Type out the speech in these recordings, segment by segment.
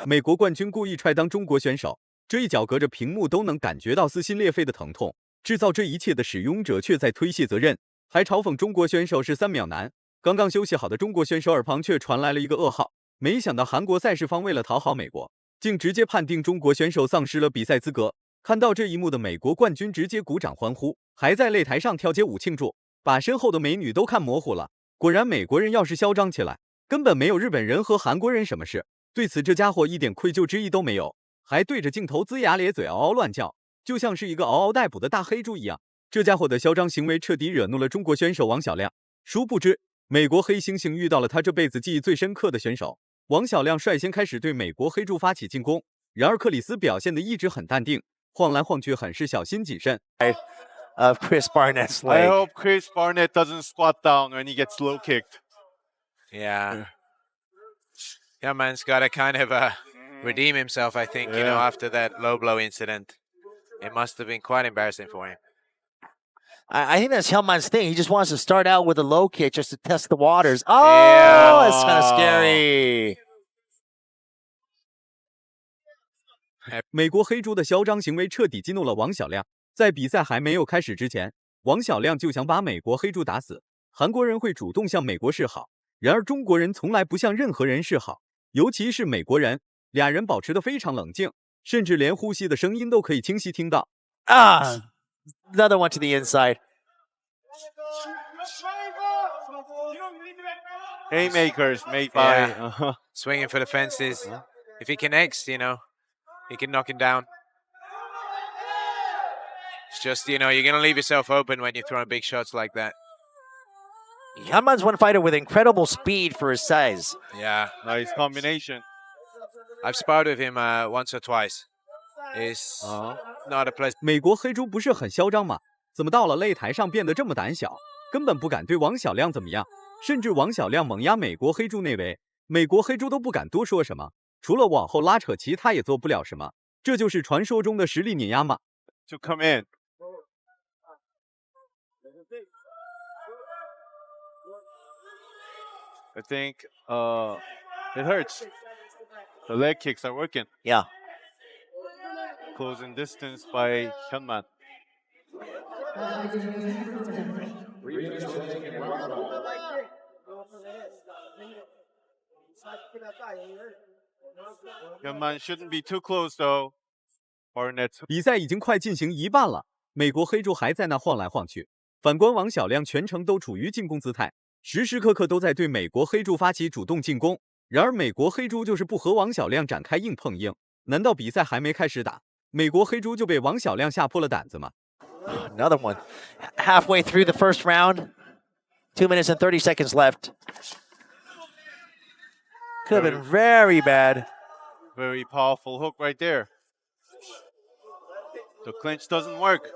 美国冠军故意踹裆中国选手，这一脚隔着屏幕都能感觉到撕心裂肺的疼痛。制造这一切的使用者却在推卸责任，还嘲讽中国选手是3秒男。刚刚休息好的中国选手耳旁却传来了一个噩耗，没想到韩国赛事方为了讨好美国，竟直接判定中国选手丧失了比赛资格。看到这一幕的美国冠军直接鼓掌欢呼，还在擂台上跳街舞庆祝，把身后的美女都看模糊了。果然美国人要是嚣张起来，根本没有日本人和韩国人什么事。对此这家伙一点愧疚之意都没有，还对着镜头龇牙咧嘴嗷嗷乱叫，就像是一个嗷嗷待哺的大黑猪一样。这家伙的嚣张行为彻底惹怒了中国选手王小亮。殊不知美国黑猩猩遇到了他这辈子记忆最深刻的选手。王小亮率先开始对美国黑猪发起进攻，然而克里斯表现得一直很淡定，晃来晃去很是小心谨慎。Of Chris Barnett's leg. I hope Chris Barnett doesn't squat down when he gets low kicked. Yeah. Young man's got to kind of redeem himself, I think, after that low blow incident. It must have been quite embarrassing for him. I think that's Hellman's thing. He just wants to start out with a low kick just to test the waters. Oh, that's kind of scary. 美国黑猪的嚣张行为彻底激怒了王小亮。在比赛还没有开始之前，王小亮就想把美国黑猪打死。韩国人会主动向美国示好，然而中国人从来不向任何人示好，尤其是美国人。俩人保持得非常冷静，甚至连呼吸的声音都可以清晰听到。Another one to the inside. Haymakers made by swinging for the fences. If he connects, he can knock him down. It's just, you're going to leave yourself open when you're throwing big shots like that. Hellman's one fighter with incredible speed for his size. Yeah. Nice combination. I've sparred with him once or twice. It's not a pleasant. 美国黑猪不是很嚣张吗？怎么到了擂台上变得这么胆小，根本不敢对王小亮怎么样？甚至王小亮猛压美国黑猪内围，美国黑猪都不敢多说什么，除了往后拉扯，其他也做不了什么。这就是传说中的实力碾压吗？ To come in. I think it hurts. The leg kicks are working. Yeah. Closing distance by Hyunman. Hyunman shouldn't be too close though. Barnett. 比赛已经快进行一半了，美国黑猪还在那晃来晃去。反观王小亮全程都处于进攻姿态，时时刻刻都在对美国黑猪发起主动进攻。然而美国黑猪就是不和王小亮展开硬碰硬。难道比赛还没开始打，美国黑猪就被王小亮吓破了胆子吗？ Another one. Halfway through the first round. 2 minutes and 30 seconds left. Could have been very bad. Very powerful hook right there. The clinch doesn't work.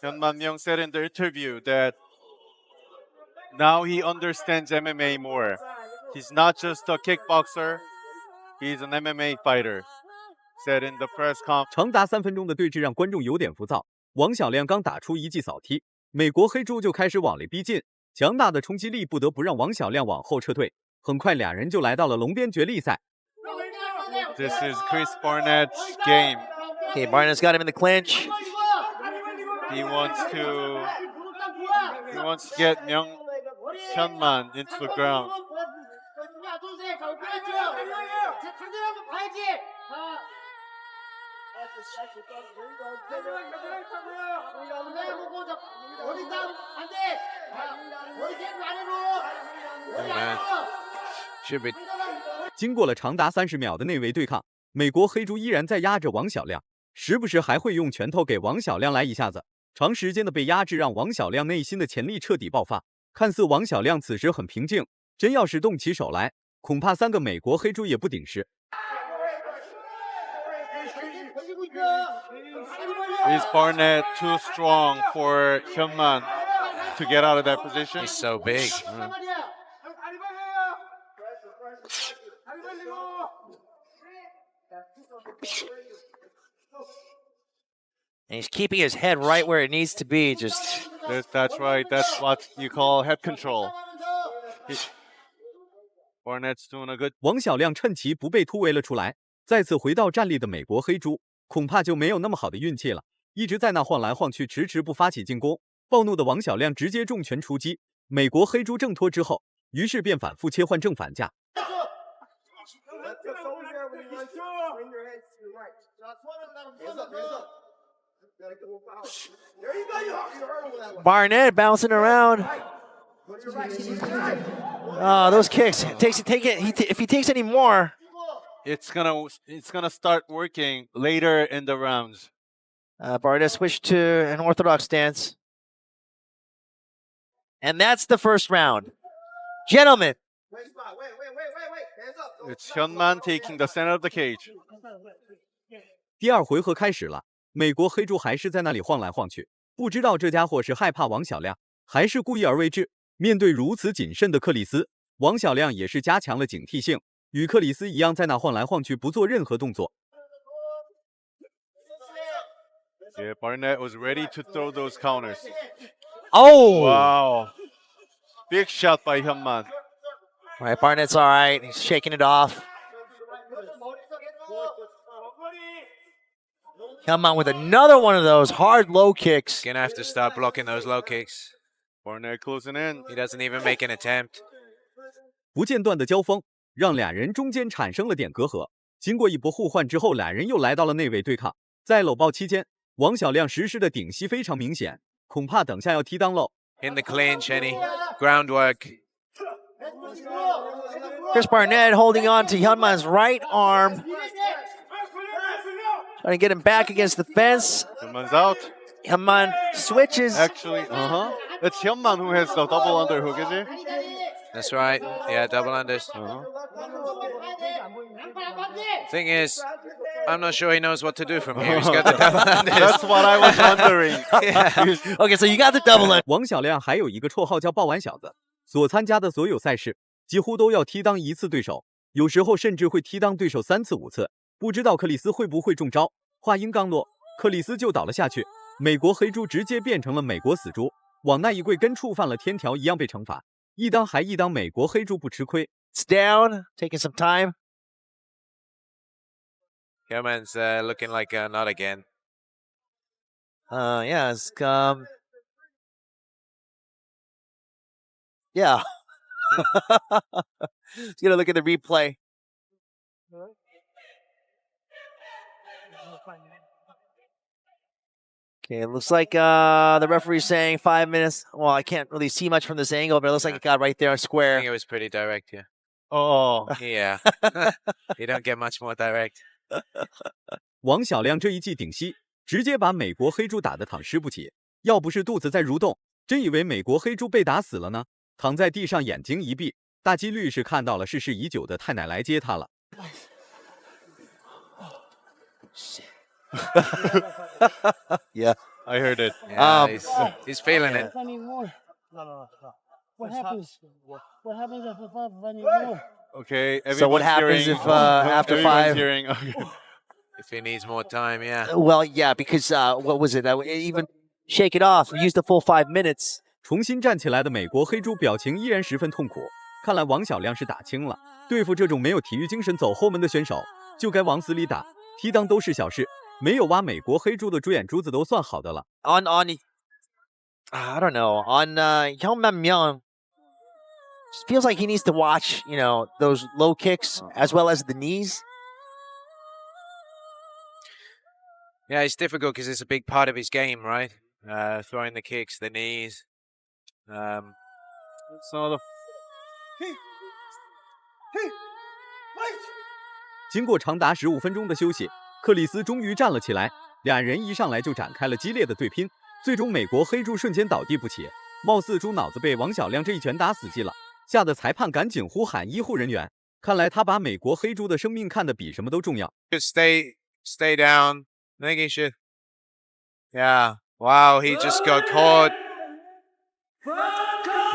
Hyunman Myung said in the interview that now he understands MMA more. He's not just a kickboxer, he's an MMA fighter, said in the press conference. 长达3分钟的对峙让观众有点浮躁。王小亮刚打出一记扫踢，美国黑猪就开始往里逼近，强大的冲击力不得不让王小亮往后撤退。很快俩人就来到了龙边决力赛。 This is Chris Barnett's game. Okay, Barnett's got him in the clinch. He wants to get Hyunman into the ground. Should be. 经过了长达30秒的内围对抗，美国黑猪依然在压着王小亮，时不时还会用拳头给王小亮来一下子。长时间的被压制让王小亮内心的潜力彻底爆发。看似王小亮此时很平静，真要是动起手来，恐怕3个美国黑猪也不顶事。 Is Barnett too strong for Hyunman to get out of that position? He's so big. And he's keeping his head right where it needs to be. That's right. That's what you call head control. Barnett's doing a good. 王小亮趁其不备突围了出来，再次回到站立的美国黑猪恐怕就没有那么好的运气了，一直在那晃来晃去，迟迟不发起进攻。暴怒的王小亮直接重拳出击，美国黑猪挣脱之后，于是便反复切换正反架。Barnett bouncing around. Those kicks. Take it. If he takes any more, It's gonna start working later in the rounds. Barnett switched to an orthodox stance. And that's the first round. Gentlemen. It's Hyunman taking the center of the cage. 第二回合开始了，美国黑猪还是在那里晃来晃去，不知道这家伙是害怕王小亮，还是故意而为之。面对如此谨慎的克里斯，王小亮也是加强了警惕性，与克里斯一样在那晃来晃去，不做任何动作。Yeah, Barnett was ready to throw those counters. Oh! Wow. Big shot by Hyunman. All right, Barnett's all right. He's shaking it off. Come on with another one of those hard low kicks. Gonna have to start blocking those low kicks. Barnett closing in. He doesn't even make an attempt. 不间断的交锋让俩人中间产生了点隔阂。经过一波互换之后，俩人又来到了内位对抗。在搂抱期间，王小亮实施的顶膝非常明显，恐怕等下要踢裆喽。In the clinch, any groundwork. Chris Barnett holding on to Hyunman's right arm. Trying to get him back against the fence. Hyunman's out. Hyunman switches. Actually, it's Hyunman who has the double underhook, is it? That's right. Yeah, double unders. Thing is, I'm not sure he knows what to do from here. He's got the double unders. That's what I was wondering. Okay, so you got the double under. 王小亮还有一个绰号叫爆丸小子，所参加的所有赛事几乎都要踢裆一次对手，有时候甚至会踢裆对手3次5次。不知道克里斯会不会中招？话音刚落，克里斯就倒了下去。美国黑猪直接变成了美国死猪，往那一跪跟触犯了天条一样被惩罚。一裆还一裆，美国黑猪不吃亏。It's down, taking some time. Hyunman's looking like not again. Yeah, it's yeah. Let's get a look at the replay. Okay, it looks like the referee's saying 5 minutes. Well, I can't really see much from this angle, but it looks like it got right there I square. think it was pretty direct, yeah. Oh. Yeah. You don't get much more direct. 王小亮这一记顶膝，直接把美国黑猪打得躺尸不起。要不是肚子在蠕动，真以为美国黑猪被打死了呢。躺在地上，眼睛一闭，大几率是看到了逝世已久的太奶来接他了。Yeah. I heard it. Yeah, he's feeling it. What happens? What happens after 5 anymore? Okay. So what everyone's happens hearing- if, after everyone's 5? Hearing, okay. If he needs more time, yeah. Well, yeah, because what was it? Even shake it off. Use the full 5 minutes. 重新站起来的美国黑猪表情依然十分痛苦，看来王小亮是打轻了。对付这种没有体育精神走后门的选手，就该往死里打，踢裆都是小事，没有挖美国黑猪的猪眼珠子都算好的了。On I don't know. On Hyunman Myung, feels like he needs to watch, those low kicks as well as the knees. Yeah, it's difficult because it's a big part of his game, right? Throwing the kicks, the knees. Some of the 经过长达15分钟的休息，克里斯终于站了起来，俩人一上来就展开了激烈的对拼，最终美国黑猪瞬间倒地不起，貌似猪脑子被王小亮这一拳打死机了，吓得裁判赶紧呼喊医护人员。看来他把美国黑猪的生命看得比什么都重要。 Just stay down. I think he should. Yeah. Wow, he just got caught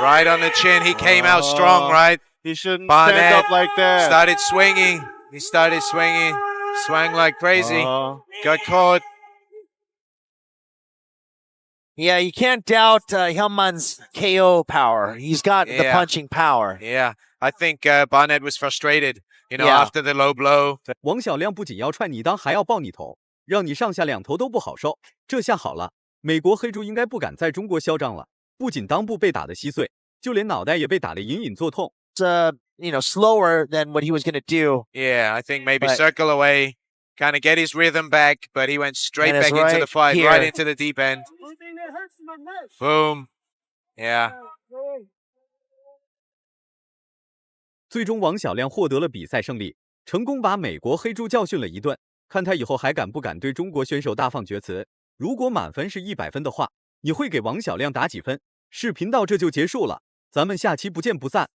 right on the chin. He came out strong, right? he shouldn't Barnett stand up like that. Started swinging. He started swinging. Swung like crazy. Got caught. Yeah, you can't doubt Hillman's KO power. He's got the Yeah. punching power. Yeah, I think Barnett was frustrated, Yeah. after the low blow. 王小亮不仅要踹你裆，还要抱你头，让你上下两头都不好受。这下好了，美国黑猪应该不敢在中国嚣张了。不仅裆部被打得稀碎，就连脑袋也被打得隐隐作痛。It's slower than what he was going to do. Yeah, I think maybe But- circle away, kind of get his rhythm back, but he went straight And it's back into the right fight, here. right into the deep end. Only thing that hurts my neck. Boom. Yeah. 最终，王小亮获得了比赛胜利，成功把美国黑猪教训了一顿。看他以后还敢不敢对中国选手大放厥词。如果满分是100分的话，你会给王小亮打几分？视频到这就结束了，咱们下期不见不散。